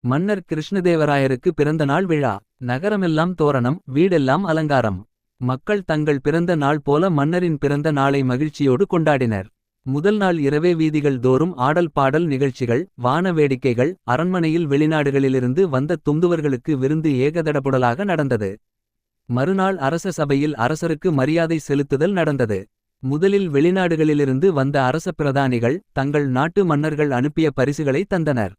மன்னர் கிருஷ்ணதேவராயருக்கு பிறந்த நாள் விழா. நகரமெல்லாம் தோரணம், வீடெல்லாம் அலங்காரம். மக்கள் தங்கள் பிறந்த நாள் போல மன்னரின் பிறந்த நாளை மகிழ்ச்சியோடு கொண்டாடினர். முதல் நாள் இரவே வீதிகள் தோறும் ஆடல் பாடல் நிகழ்ச்சிகள், வான வேடிக்கைகள். அரண்மனையில் வெளிநாடுகளிலிருந்து வந்த துந்துவர்களுக்கு விருந்து ஏகதடபுடலாக நடந்தது. மறுநாள் அரச சபையில் அரசருக்கு மரியாதை செலுத்துதல் நடந்தது. முதலில் வெளிநாடுகளிலிருந்து வந்த அரச பிரதானிகள் தங்கள் நாட்டு மன்னர்கள் அனுப்பிய பரிசுகளை தந்தனர்.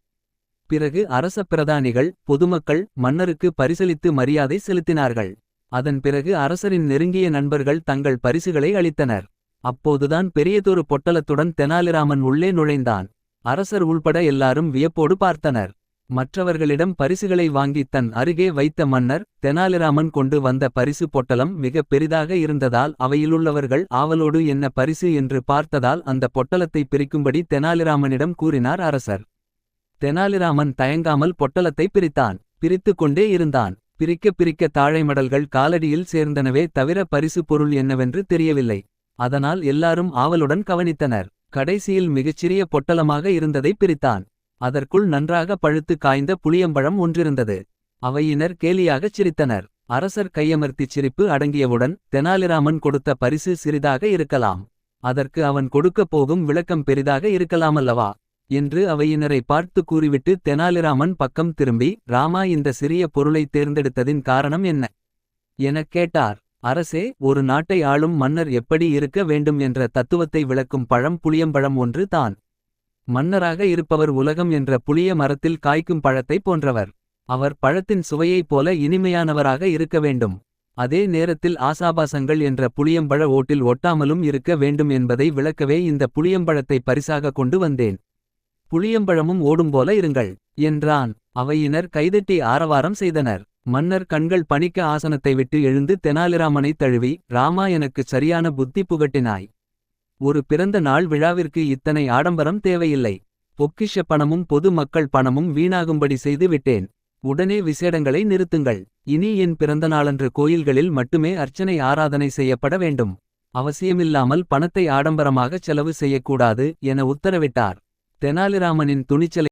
பிறகு அரச பிரதானிகள், பொதுமக்கள் மன்னருக்கு பரிசளித்து மரியாதை செலுத்தினார்கள். அதன் பிறகு அரசரின் நெருங்கிய நண்பர்கள் தங்கள் பரிசுகளை அளித்தனர். அப்போதுதான் பெரியதொரு பொட்டலத்துடன் தெனாலிராமன் உள்ளே நுழைந்தான். அரசர் உள்பட எல்லாரும் வியப்போடு பார்த்தனர். மற்றவர்களிடம் பரிசுகளை வாங்கி தன் அருகே வைத்த மன்னர், தெனாலிராமன் கொண்டு வந்த பரிசு பொட்டலம் மிக பெரிதாக இருந்ததால் அவையிலுள்ளவர்கள் ஆவலோடு என்ன பரிசு என்று பார்த்ததால் அந்த பொட்டலத்தை பிரிக்கும்படி தெனாலிராமனிடம் கூறினார் அரசர். தெனாலிராமன் தயங்காமல் பொட்டலத்தை பிரித்தான். பிரித்து கொண்டே இருந்தான். பிரிக்க பிரிக்க தாழைமடல்கள் காலடியில் சேர்ந்தனவே தவிர பரிசு பொருள் என்னவென்று தெரியவில்லை. அதனால் எல்லாரும் ஆவலுடன் கவனித்தனர். கடைசியில் மிகச்சிறிய பொட்டலமாக இருந்ததை பிரித்தான். அதற்குள் நன்றாக பழுத்து காய்ந்த புளியம்பழம் ஒன்றிருந்தது. அவையினர் கேலியாகச் சிரித்தனர். அரசர் கையமர்த்திச் சிரிப்பு அடங்கியவுடன், தெனாலிராமன் கொடுத்த பரிசு சிறிதாக இருக்கலாம். அதற்கு அவன் கொடுக்கப் போகும் விளக்கம் பெரிதாக இருக்கலாமல்லவா என்று அவையினரை பார்த்து கூறிவிட்டு தெனாலிராமன் பக்கம் திரும்பி, ராமா, இந்த சிறிய பொருளை தேர்ந்தெடுத்ததின் காரணம் என்ன எனக் கேட்டார். அரசே, ஒரு நாட்டை ஆளும் மன்னர் எப்படி இருக்க வேண்டும் என்ற தத்துவத்தை விளக்கும் பழம் புளியம்பழம் ஒன்று தான். மன்னராக இருப்பவர் உலகம் என்ற புளிய மரத்தில் காய்க்கும் பழத்தைப் போன்றவர். அவர் பழத்தின் சுவையைப் போல இனிமையானவராக இருக்க வேண்டும். அதே நேரத்தில் ஆசாபாசங்கள் என்ற புளியம்பழ ஓட்டில் ஒட்டாமலும் இருக்க வேண்டும் என்பதை விளக்கவே இந்த புளியம்பழத்தை பரிசாக கொண்டு வந்தேன். புளியம்பழமும் ஓடும்போல இருங்கள் என்றான். அவையினர் கைதட்டி ஆரவாரம் செய்தனர். மன்னர் கண்கள் பணிக்க ஆசனத்தை விட்டு எழுந்து தெனாலிராமனை தழுவி, ராமா, எனக்குச் சரியான புத்தி புகட்டினாய். ஒரு பிறந்த நாள் விழாவிற்கு இத்தனை ஆடம்பரம் தேவையில்லை. பொக்கிஷ பணமும் பொது மக்கள் பணமும் வீணாகும்படி செய்து விட்டேன். உடனே விசேடங்களை நிறுத்துங்கள். இனி என் பிறந்த நாளன்று கோயில்களில் மட்டுமே அர்ச்சனை ஆராதனை செய்யப்பட வேண்டும். அவசியமில்லாமல் பணத்தை ஆடம்பரமாகச் செலவு செய்யக்கூடாது என உத்தரவிட்டார். தெனாலிராமனின் துணிச்சலை